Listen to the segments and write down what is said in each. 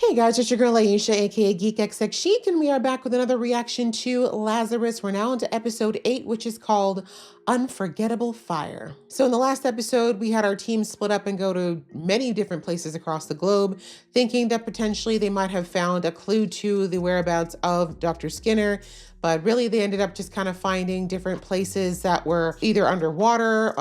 Hey guys, it's your girl Aisha, aka Geek XX Chic, and we are back with another reaction to Lazarus. We're now into episode 8, which is called Unforgettable Fire. So in the last episode, we had our team split up and go to many different places across the globe, thinking that potentially they might have found a clue to the whereabouts of Dr. Skinner. But really, they ended up just kind of finding different places that were either underwater,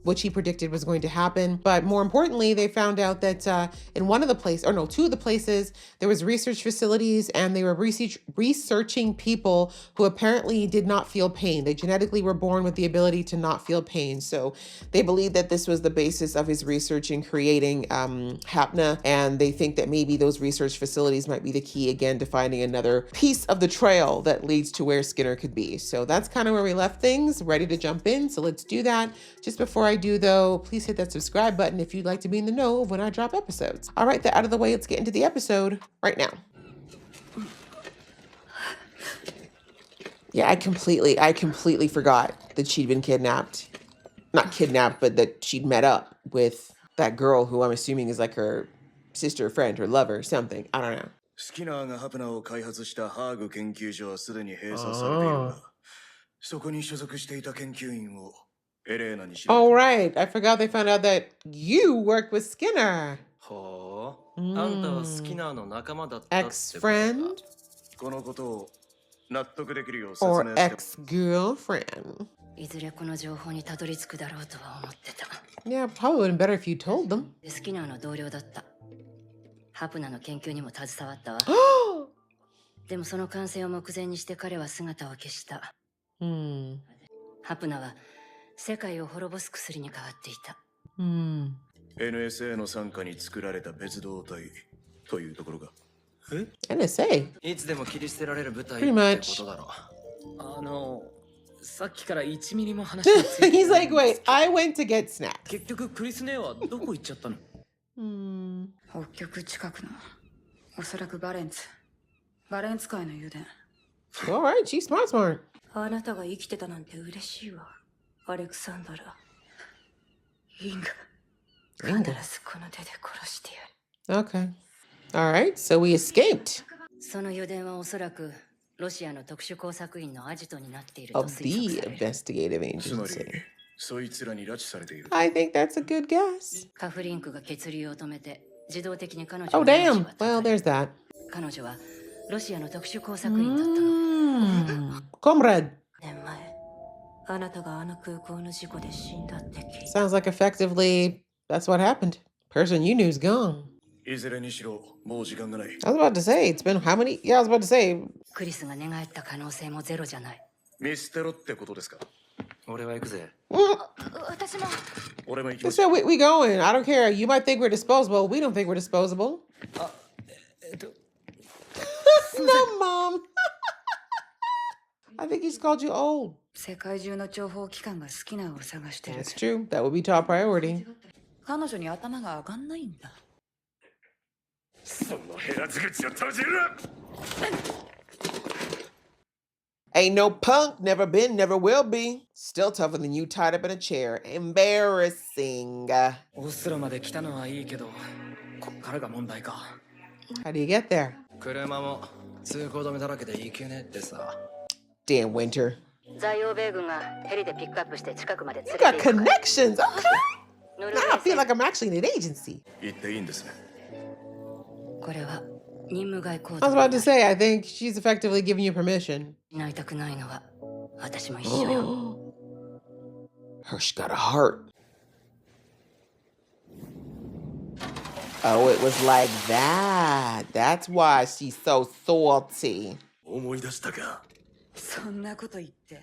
which he predicted was going to happen. But more importantly, they found out that in one of the places, or no, two of the places, there was research facilities, and they were researching people who apparently did not feel pain. They genetically were born with the ability to not feel pain. So they believe that this was the basis of his research in creating Hapna, and they think that maybe those research facilities might be the key again to finding another piece of the trail that leads to where Skinner could be. So that's kind of where we left things, ready to jump in. So let's do that. Just before I do though, please hit that subscribe button if you'd like to be in the know of when I drop episodes. All right, that out of the way, let's get into the episode right now. Yeah, I completely forgot that she'd been kidnapped. Not kidnapped, but that she'd met up with that girl who I'm assuming is like her sister, friend, her lover, something. I don't know. スキナーがハプナを開発したハーグ研究所はすでに閉鎖されているが、そこに所属していた研究員をエレーナに知られている。 All right, I forgot they found out that you work with Skinner. ほう、あんたはスキナーの仲間だったってことか。Ex-friend このことを納得できるよう説 or 明して。 ex-girlfriend? いずれこの情報にたどり着くだろうとは思ってた。 Yeah, probably would have been better if you told them. スキナーの同僚だった。ハプナの研究にも携わったわ。でもその完成を目前にして彼は姿を消した。ハプナは世界を滅ぼす薬に変わっていた。NSA の傘下に作られた別動隊というところが。え？ NSA? いつでも切り捨てられる部隊 Pretty っ much. てことだろ。さっきから1ミリも話がついてない。 He's like, wait, I went to get snacks. 結局クリス姉はどこ行っちゃったの？北極近くのおそらくバレンツ海の油田。 All right, she's smart. あなたが生きてたなんて嬉しいわ、アレクサンドラ。インガ必ずこの手で殺してやる。 Okay. All right, so we escaped その油田はおそらくロシアの特殊工作員のアジトになっていると of 推 the 測される。 investigative つまり agency. そいつらに拉致されている。 I think that's a good guess. カフリンクが血流を止めて自動的に彼女 Oh, の命 damn. は Well, 絶たれ there's that. 彼女はロシアの特殊工作員だったの。 Comrade. 年前あなたがあの空港の事故で死んだって聞いた。 Sounds like effectively that's what happened. Person you knew is gone. いずれにしろもう時間がない。 I was about to say, it's been how many? Yeah, I was about to say. クリスが寝返った可能性もゼロじゃない。見捨てろってことですか。俺は行くぜ。私も。俺も行き They ます。 said we going. I don't care. You might think we're disposable. We don't think we're disposable. No, mom. I think he's called you old. 世界中の情報機関がスキナーを探してる。 That's true. That would be top priority. 彼女に頭が上がんないんだ。そのヘラづ口を閉じるな。 Ain't no punk, never been, never will be. Still tougher than you tied up in a chair. Embarrassing. オスロまで来たのはいいけど、こっからが問題か。 How do you get there? 車も通行止めだらけで行けねえってさ。 Damn winter. 在欧米軍がヘリでピックアップして近くまで連 You れ got て行く。 connections. Okay. ノルウ Now ェ I ー feel 船 like I'm actually in an agency. 行っていいんですね。これは任務外行 I 動 was だ about to say, I think she's effectively giving you permission. なりたくないのは私も一緒よ。 Hirsch got a heart. Oh, it was like that. That's why she's so salty. 思い出したか。そんなこと言って。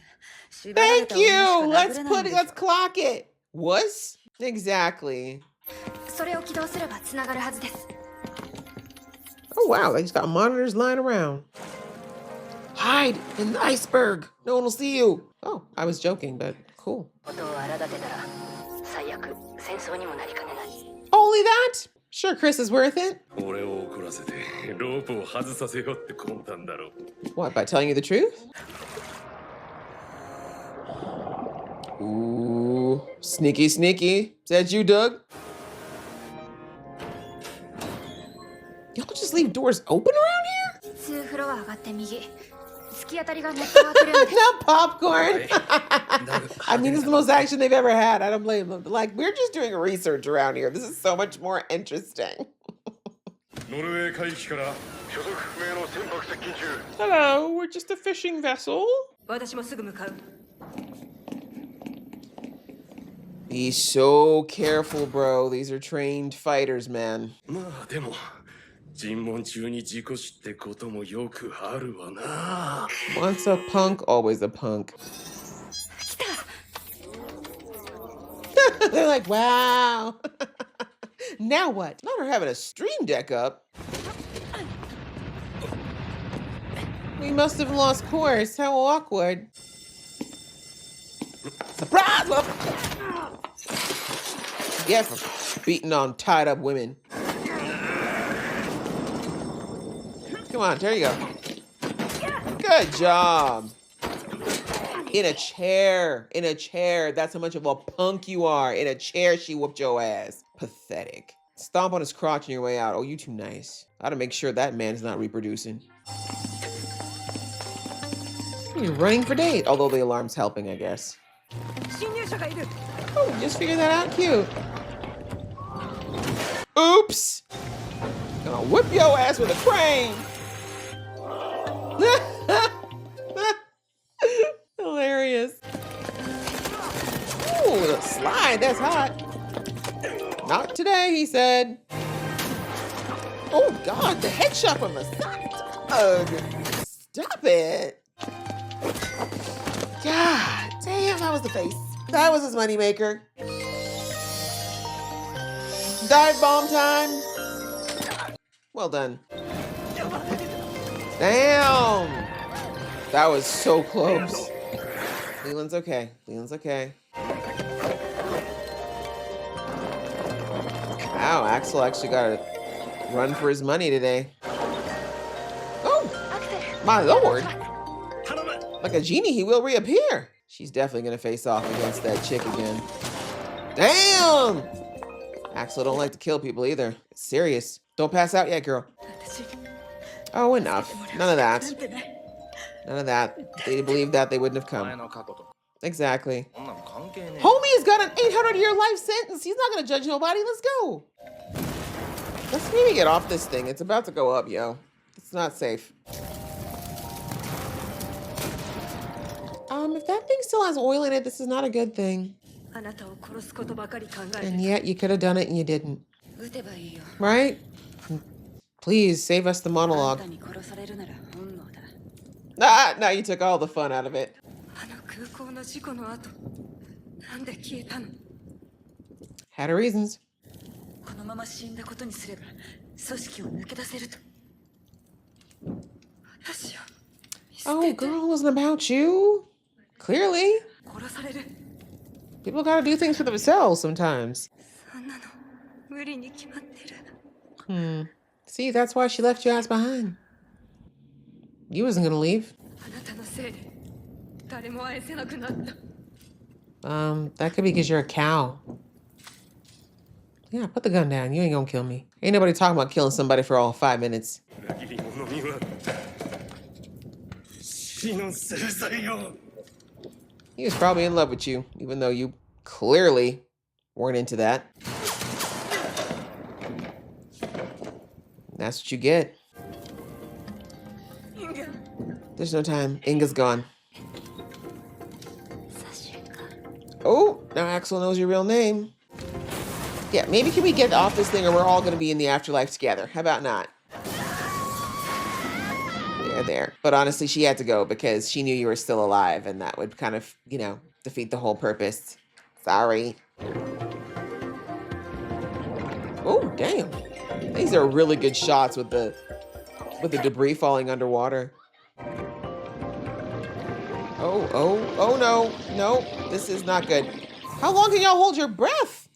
縛られ Thank た女し you. か Let's 殴れないん put で it. しょ Let's clock it. Was exactly. それを起動すればつながるはずです。 Oh wow, they just got monitors lying around. Hide in the iceberg. No one will see you. Oh, I was joking, but cool. 音を荒立てたら最悪戦争にもなりかねない。 Only that? Sure, Chris is worth it. 俺を怒らせてロープを外させようって魂胆だろう。 What, by telling you the truth? Ooh, sneaky, sneaky. Is that you, Doug? Y'all just leave doors open around here? 2フロア上がって右。突き当たりがネットワークルーム。No popcorn. I mean, this is the most action they've ever had. I don't blame them. But like, we're just doing research around here. This is so much more interesting. Hello, we're just a fishing vessel. 私もすぐ向かう。 Be so careful, bro. These are trained fighters, man. まあでも尋問中に事故死ってこともよくあるわな。 Once a punk, always a punk. They're like, wow. Now what? Not her having a stream deck up. We must have lost course. How awkward. Surprise! Yeah, for beating on tied up women. Come on, there you go. Good job. In a chair. In a chair. That's how much of a punk you are. In a chair, she whooped your ass. Pathetic. Stomp on his crotch on your way out. Oh, you too nice. I gotta make sure that man's not reproducing. You're running for days. Although the alarm's helping, I guess. Oh, just figured that out. Cute. Oops. Gonna whip your ass with a crane. Hilarious. Ooh, the slide. That's hot. Not today, he said. Oh, God. The headshot from the side. Ugh. Stop it. God damn, that was the face. That was his moneymaker. Dive bomb time. Well done. Damn. That was so close. Leland's okay. Leland's okay. Wow, Axel actually got to run for his money today. Oh, my lord. Like a genie, he will reappear. She's definitely going to face off against that chick again. Damn! Axel don't like to kill people either. It's serious. Don't pass out yet, girl. Oh, enough. None of that. None of that. If they believed that, they wouldn't have come. Exactly. Homie's got an 800-year life sentence. He's not going to judge nobody. Let's go. Let's maybe get off this thing. It's about to go up, yo. It's not safe. If that thing still has oil in it, this is not a good thing. And yet, you could have done it and you didn't. Right? Please, save us the monologue. Now you took all the fun out of it. Had her reasons. Oh, girl, it wasn't about you. Clearly. People gotta do things for themselves sometimes. See, that's why she left your ass behind. You wasn't gonna leave. That could be because you're a cow. Yeah, put the gun down. You ain't gonna kill me. Ain't nobody talking about killing somebody for all 5 minutes. He was probably in love with you, even though you clearly weren't into that. That's what you get. There's no time. Inga's gone. Oh, now Axel knows your real name. Yeah, maybe can we get off this thing or we're all going to be in the afterlife together? How about not? There. But honestly, she had to go because she knew you were still alive and that would kind of, defeat the whole purpose. Sorry. Oh, damn. These are really good shots with the debris falling underwater. Oh no. No, this is not good. How long can y'all hold your breath?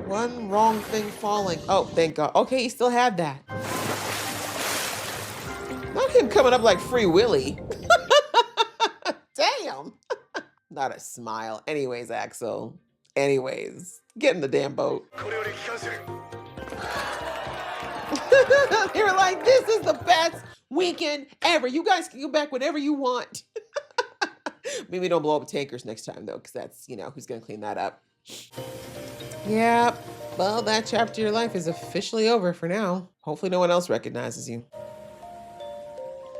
One wrong thing falling. Oh, thank God. Okay, he still had that. Not him coming up like Free Willy. Damn. Not a smile. Anyways, Axel. Anyways, get in the damn boat. They were like, this is the best weekend ever. You guys can go back whenever you want. Maybe don't blow up tankers next time, though, because that's, who's going to clean that up. Yep. Well, that chapter of your life is officially over for now. Hopefully no one else recognizes you.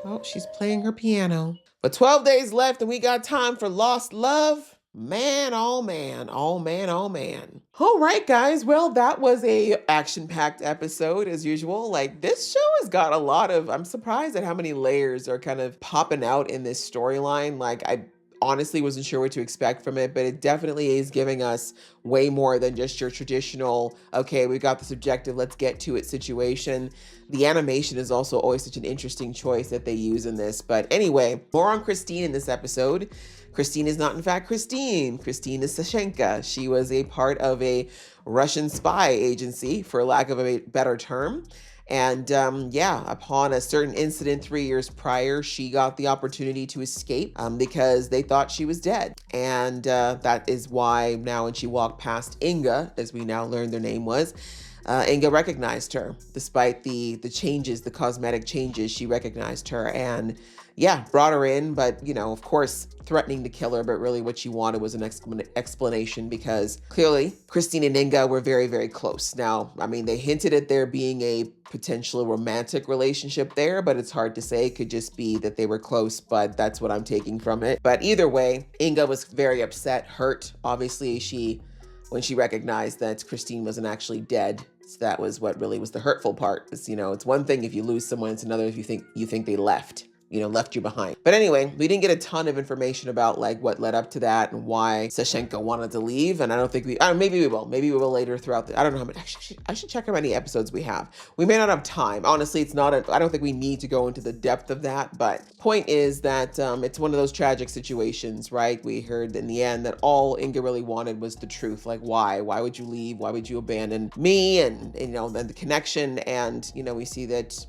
Oh, she's playing her piano. But 12 days left and we got time for lost love. Man, oh man, oh man, oh man. All right, guys. Well, that was a action-packed episode as usual. Like, this show has got a lot of, I'm surprised at how many layers are kind of popping out in this storyline. Like, I honestly wasn't sure what to expect from it, but it definitely is giving us way more than just your traditional, okay, we got this objective, let's get to it situation. The animation is also always such an interesting choice that they use in this. But anyway, more on Christine in this episode. Christine is not in fact Christine. Christine is Sashenka. She was a part of a Russian spy agency, for lack of a better term. And upon a certain incident 3 years prior, she got the opportunity to escape because they thought she was dead. And that is why now when she walked past Inga, as we now learn their name was, Inga recognized her. Despite the changes, the cosmetic changes, she recognized her and brought her in, but, of course, threatening to kill her, but really what she wanted was an explanation because clearly Christine and Inga were very, very close. Now, I mean, they hinted at there being a potential romantic relationship there, but it's hard to say. It could just be that they were close, but that's what I'm taking from it. But either way, Inga was very upset, hurt. Obviously, when she recognized that Christine wasn't actually dead. So that was what really was the hurtful part. It's, it's one thing if you lose someone, it's another if you think they left you behind. But anyway, we didn't get a ton of information about like what led up to that and why Sashenka wanted to leave. And I don't think maybe we will later throughout I don't know how many, actually, I should check how many episodes we have. We may not have time. Honestly, I don't think we need to go into the depth of that, but point is that it's one of those tragic situations, right? We heard in the end that all Inga really wanted was the truth. Like, why would you leave? Why would you abandon me? And, then the connection. And, we see that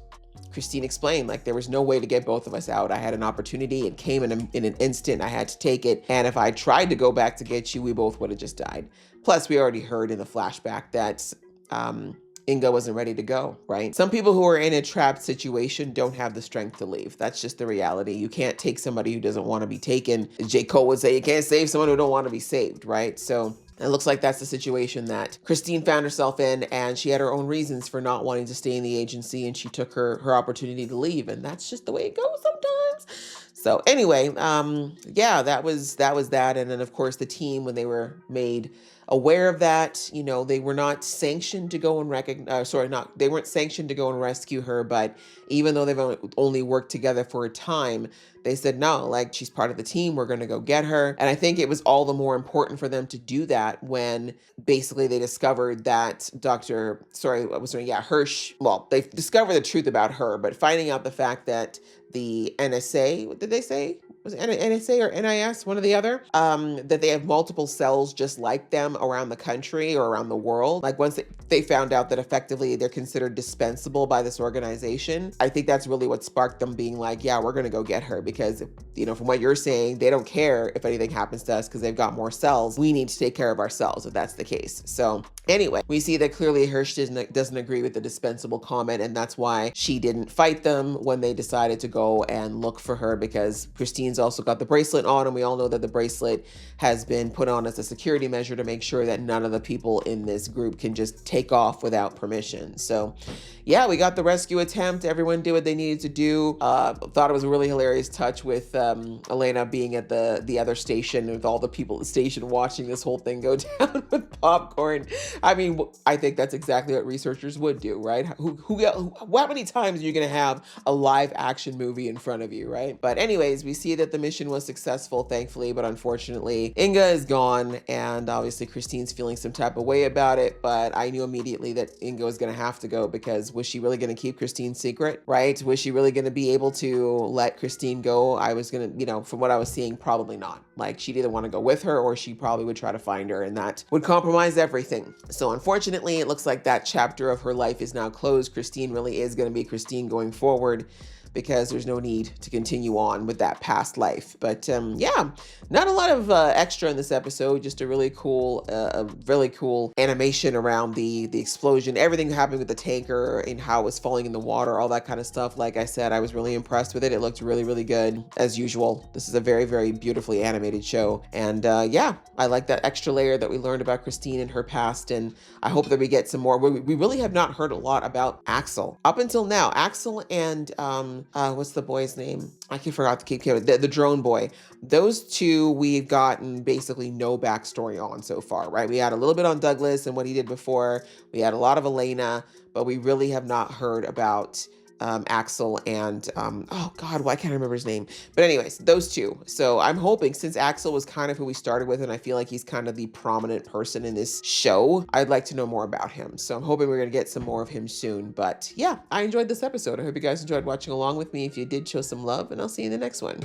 Christine explained, like, there was no way to get both of us out. I had an opportunity. It came in an instant. I had to take it. And if I tried to go back to get you, we both would have just died. Plus, we already heard in the flashback that Inga wasn't ready to go, right? Some people who are in a trapped situation don't have the strength to leave. That's just the reality. You can't take somebody who doesn't want to be taken. J. Cole would say, you can't save someone who don't want to be saved, right? So it looks like that's the situation that Christine found herself in, and she had her own reasons for not wanting to stay in the agency, and she took her opportunity to leave, and that's just the way it goes sometimes. So anyway, that was that. And then of course the team, when they were made aware of that, they were not sanctioned to go and they weren't sanctioned to go and rescue her, but even though they've only worked together for a time, they said, no, like, she's part of the team. We're going to go get her. And I think it was all the more important for them to do that when basically they discovered that Hirsch, well, they discovered the truth about her, but finding out the fact that the NSA, what did they say? Was it NSA or NIS, one or the other, that they have multiple cells just like them around the country or around the world. Like once they found out that effectively they're considered dispensable by this organization, I think that's really what sparked them being like, yeah, we're going to go get her because, from what you're saying, they don't care if anything happens to us because they've got more cells. We need to take care of ourselves if that's the case. So anyway, we see that clearly Hirsch doesn't agree with the dispensable comment, and that's why she didn't fight them when they decided to go and look for her, because Christine's also got the bracelet on, and we all know that the bracelet has been put on as a security measure to make sure that none of the people in this group can just take off without permission. So yeah, we got the rescue attempt. Everyone did what they needed to do. Thought it was a really hilarious touch with Elena being at the other station with all the people at the station watching this whole thing go down with popcorn. I mean, I think that's exactly what researchers would do, right? How many times are you going to have a live action movie in front of you, right? But anyways, we see that the mission was successful, thankfully, but unfortunately, Inga is gone, and obviously Christine's feeling some type of way about it, but I knew immediately that Inga was going to have to go, because was she really going to keep Christine's secret, right? Was she really going to be able to let Christine go? I was going to, from what I was seeing, probably not. Like, she'd either want to go with her or she probably would try to find her, and that would compromise everything. So unfortunately, it looks like that chapter of her life is now closed. Christine really is going to be Christine going forward. because there's no need to continue on with that past life. But yeah, not a lot of extra in this episode, just a really cool animation around the explosion, everything happening with the tanker and how it was falling in the water, all that kind of stuff. Like I said, I was really impressed with it. It looked really, really good as usual. This is a very, very beautifully animated show. And yeah, I like that extra layer that we learned about Christine and her past. And I hope that we get some more. We really have not heard a lot about Axel. Up until now, Axel and what's the boy's name? I forgot the drone boy. Those two we've gotten basically no backstory on so far, right? We had a little bit on Douglas and what he did before. We had a lot of Elena, but we really have not heard about Axel and oh God, why can't I remember his name? But anyways, those two. So I'm hoping, since Axel was kind of who we started with, and I feel like he's kind of the prominent person in this show, I'd like to know more about him. So I'm hoping we're gonna get some more of him soon. But yeah, I enjoyed this episode. I hope you guys enjoyed watching along with me. If you did, show some love, and I'll see you in the next one.